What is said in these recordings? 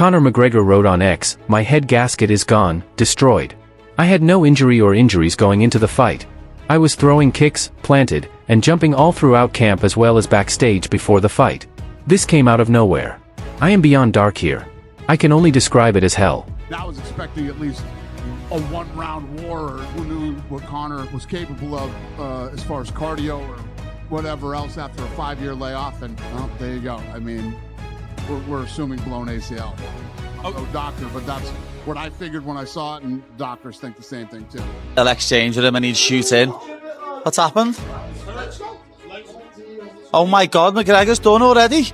Conor McGregor wrote on X, "My head gasket is gone, destroyed. I had no injury or injuries going into the fight. I was throwing kicks, planted, and jumping all throughout camp as well as backstage before the fight. This came out of nowhere. I am beyond dark here. I can only describe it as hell." I was expecting at least a one-round war, or who knew what Conor was capable of as far as cardio or whatever else after a 5-year layoff, and well, there you go. I mean, we're assuming blown ACL. I'm no doctor, but that's what I figured when I saw it, and doctors think the same thing too. They'll exchange with him and he'd shoot in. What's happened? Oh my God, McGregor's done already?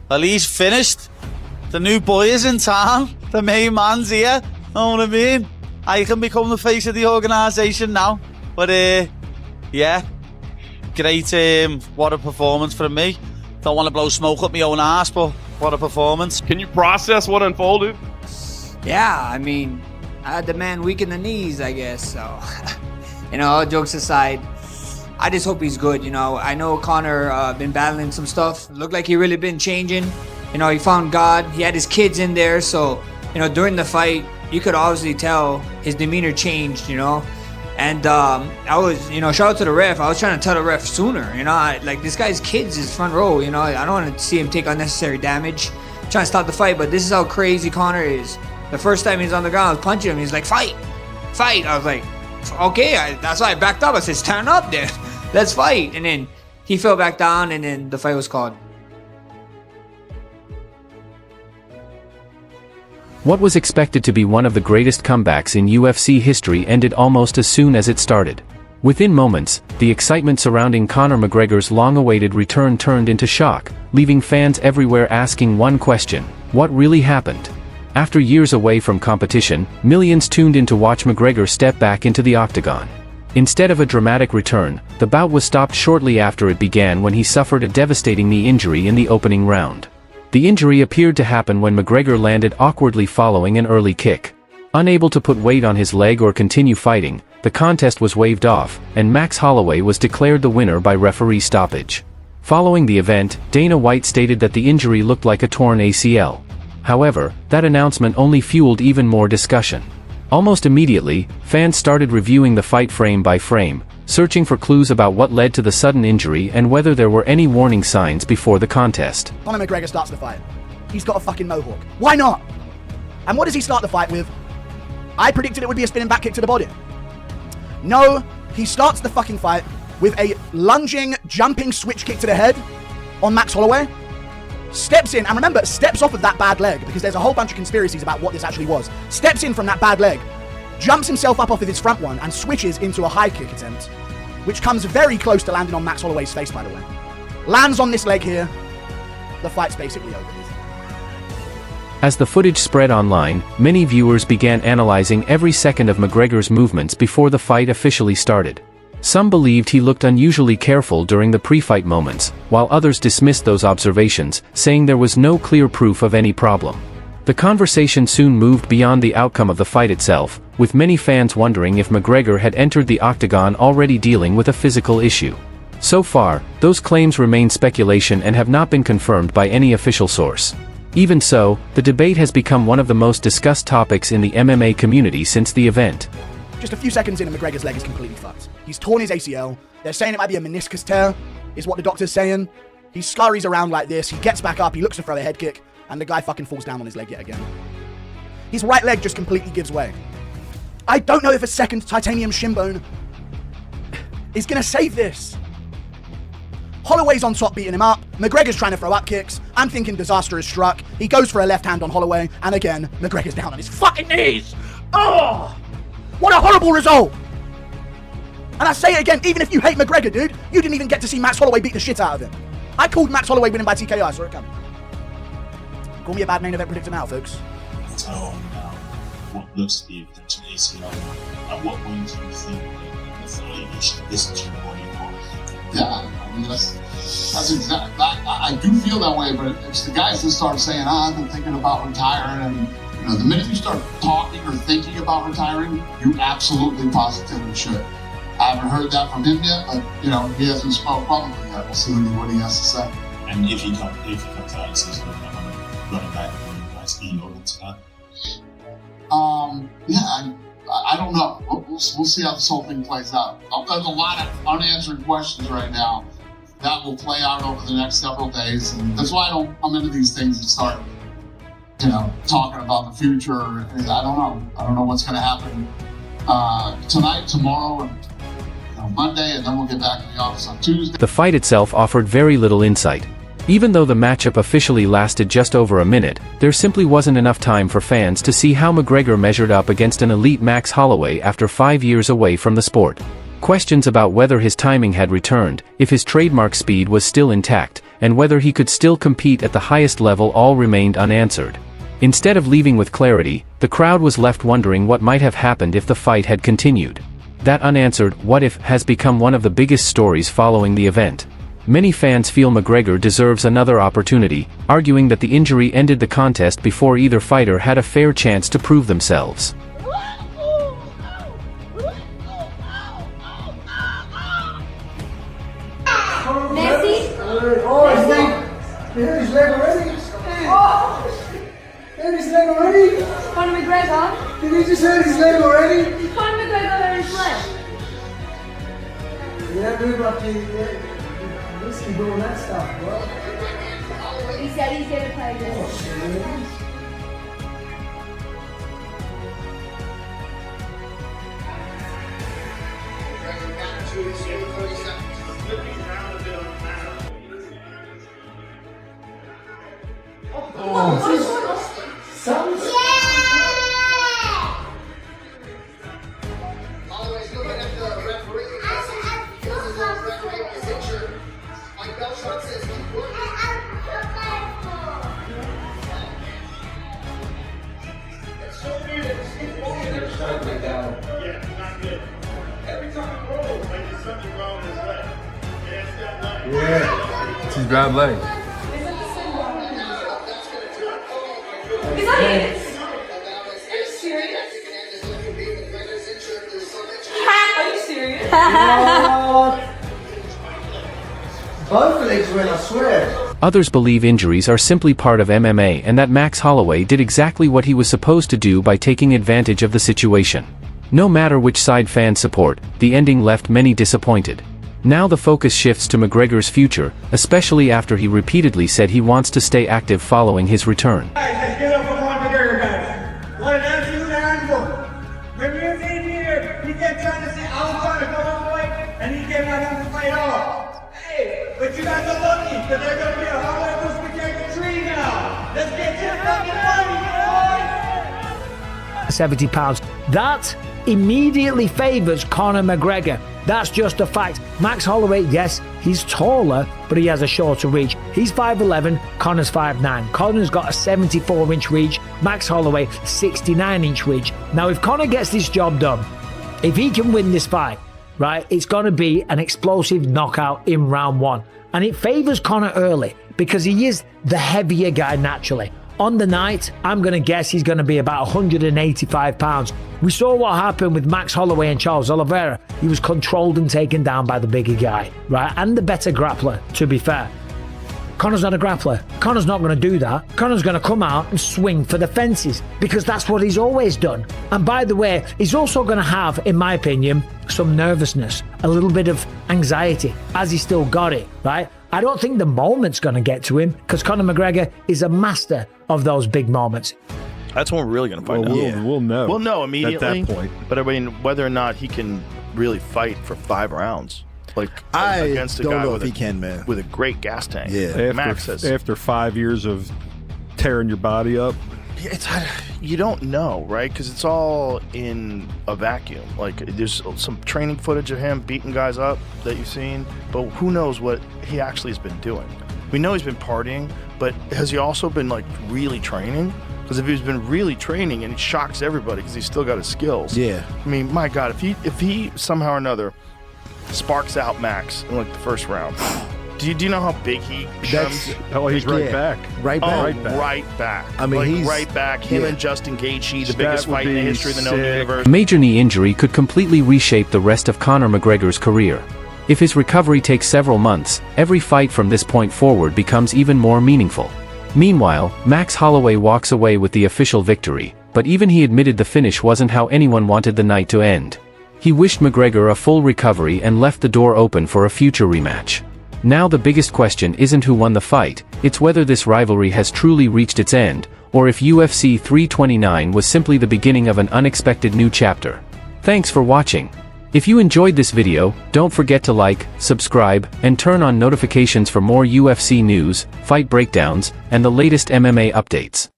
Well, he's finished. The new boy is in town. The main man's here. Know what I mean? I can become the face of the organisation now. But, yeah. Great, what a performance from me. Don't want to blow smoke up my own ass, but what a performance. Can you process what unfolded? Yeah, I mean, I had the man weak in the knees, I guess. So, you know, all jokes aside, I just hope he's good. You know, I know Conor been battling some stuff. Looked like he really been changing. You know, he found God. He had his kids in there. So, you know, during the fight, you could obviously tell his demeanor changed, you know. And I was, you know, shout out to the ref. I was trying to tell the ref sooner, you know. Like, this guy's kids is front row, you know. I don't want to see him take unnecessary damage. I'm trying to stop the fight, but this is how crazy Conor is. The first time he's on the ground, I was punching him. He's like, fight, fight. I was like, okay. That's why I backed up. I said, stand up there. Let's fight. And then he fell back down, and then the fight was called. What was expected to be one of the greatest comebacks in UFC history ended almost as soon as it started. Within moments, the excitement surrounding Conor McGregor's long-awaited return turned into shock, leaving fans everywhere asking one question: what really happened? After years away from competition, millions tuned in to watch McGregor step back into the octagon. Instead of a dramatic return, the bout was stopped shortly after it began when he suffered a devastating knee injury in the opening round. The injury appeared to happen when McGregor landed awkwardly following an early kick. Unable to put weight on his leg or continue fighting, the contest was waved off, and Max Holloway was declared the winner by referee stoppage. Following the event, Dana White stated that the injury looked like a torn ACL. However, that announcement only fueled even more discussion. Almost immediately, fans started reviewing the fight frame by frame, searching for clues about what led to the sudden injury and whether there were any warning signs before the contest. Conor McGregor starts the fight. He's got a fucking mohawk. Why not? And what does he start the fight with? I predicted it would be a spinning back kick to the body. No, he starts the fucking fight with a lunging, jumping switch kick to the head on Max Holloway. Steps in, and remember, steps off of that bad leg, because there's a whole bunch of conspiracies about what this actually was. Steps in from that bad leg, jumps himself up off of his front one, and switches into a high kick attempt, which comes very close to landing on Max Holloway's face, by the way. Lands on this leg here. The fight's basically over. As the footage spread online, many viewers began analyzing every second of McGregor's movements before the fight officially started. Some believed he looked unusually careful during the pre-fight moments, while others dismissed those observations, saying there was no clear proof of any problem. The conversation soon moved beyond the outcome of the fight itself, with many fans wondering if McGregor had entered the octagon already dealing with a physical issue. So far, those claims remain speculation and have not been confirmed by any official source. Even so, the debate has become one of the most discussed topics in the MMA community since the event. Just a few seconds in and McGregor's leg is completely fucked. He's torn his ACL. They're saying it might be a meniscus tear, is what the doctor's saying. He scurries around like this, he gets back up, he looks to throw a head kick, and the guy fucking falls down on his leg yet again. His right leg just completely gives way. I don't know if a second titanium shin bone is gonna save this. Holloway's on top beating him up. McGregor's trying to throw up kicks. I'm thinking disaster has struck. He goes for a left hand on Holloway, and again, McGregor's down on his fucking knees. Oh! What a horrible result! And I say it again, even if you hate McGregor, dude, you didn't even get to see Max Holloway beat the shit out of him. I called Max Holloway winning by TKO, I saw it coming. Call me a bad main event predictor now, folks. So, what looks to be a potential ACL, at what point do you think that you should listen to your body more? Yeah, I mean, that's exactly, I do feel that way, but it's the guys that start saying, I've been thinking about retiring, and you know, the minute you start talking or thinking about retiring, you absolutely positively should. I haven't heard that from him yet, but you know, he hasn't spoke publicly yet. We'll see what he has to say. And if he comes out and says, I'm he owed it to that? Yeah, I don't know. We'll see how this whole thing plays out. There's a lot of unanswered questions right now that will play out over the next several days, and that's why I don't come into these things and start, talking about the future. I don't know. I don't know what's going to happen tonight, tomorrow, and Monday, and then we'll get back in the office on Tuesday. The fight itself offered very little insight. Even though the matchup officially lasted just over a minute, there simply wasn't enough time for fans to see how McGregor measured up against an elite Max Holloway after 5 years away from the sport. Questions about whether his timing had returned, if his trademark speed was still intact, and whether he could still compete at the highest level all remained unanswered. Instead of leaving with clarity, the crowd was left wondering what might have happened if the fight had continued. That unanswered "what if" has become one of the biggest stories following the event. Many fans feel McGregor deserves another opportunity, arguing that the injury ended the contest before either fighter had a fair chance to prove themselves. Messi? His leg already? His leg already? Conor McGregor? Did he just hurt his leg already? Did Conor McGregor hurt his leg? Yeah, we're about to risky doing that stuff, bro. He said he's gonna play this. Yeah, it's his bad leg. Is that it? Are you serious? Are you serious? Both legs went, I swear. Others believe injuries are simply part of MMA and that Max Holloway did exactly what he was supposed to do by taking advantage of the situation. No matter which side fans support, the ending left many disappointed. Now the focus shifts to McGregor's future, especially after he repeatedly said he wants to stay active following his return. Guys, get up for Conor McGregor, guys. What an absolute animal. When he was in here, he kept trying to say, I was trying to come on fight, and he kept not having to fight off. Hey, but you guys are lucky, because there's going to be a Holloway vs. McGregor 3 now. Let's get your fucking money, boys. 70 pounds. That immediately favors Conor McGregor. That's just a fact. Max Holloway, yes, he's taller, but he has a shorter reach. He's 5'11", Conor's 5'9". Conor's got a 74-inch reach, Max Holloway, 69-inch reach. Now, if Conor gets this job done, if he can win this fight, right, it's going to be an explosive knockout in round 1. And it favors Conor early because he is the heavier guy naturally. On the night, I'm going to guess he's going to be about 185 pounds. We saw what happened with Max Holloway and Charles Oliveira. He was controlled and taken down by the bigger guy, right? And the better grappler, to be fair. Conor's not a grappler. Conor's not going to do that. Conor's going to come out and swing for the fences because that's what he's always done. And by the way, he's also going to have, in my opinion, some nervousness, a little bit of anxiety, as he still got it, right? I don't think the moment's going to get to him because Conor McGregor is a master of those big moments. That's when we're really going to find out. We'll know. We'll know immediately. At that point. But I mean, whether or not he can really fight for 5 rounds, like against a guy with a great gas tank. Yeah. After 5 years of tearing your body up. You don't know, right? Because it's all in a vacuum. Like, there's some training footage of him beating guys up that you've seen, but who knows what he actually has been doing. We know he's been partying, but has he also been, like, really training? Because if he's been really training and he shocks everybody because he's still got his skills. Yeah. I mean, my God, if he somehow or another sparks out Max in, like, the first round, do you know how big he becomes? He's right back. Right back. Right back. I mean, he's right back. Him and Justin Gaethje, the biggest fight in the history of the known universe. A major knee injury could completely reshape the rest of Conor McGregor's career. If his recovery takes several months, every fight from this point forward becomes even more meaningful. Meanwhile, Max Holloway walks away with the official victory, but even he admitted the finish wasn't how anyone wanted the night to end. He wished McGregor a full recovery and left the door open for a future rematch. Now the biggest question isn't who won the fight, it's whether this rivalry has truly reached its end, or if UFC 329 was simply the beginning of an unexpected new chapter. Thanks for watching. If you enjoyed this video, don't forget to like, subscribe, and turn on notifications for more UFC news, fight breakdowns, and the latest MMA updates.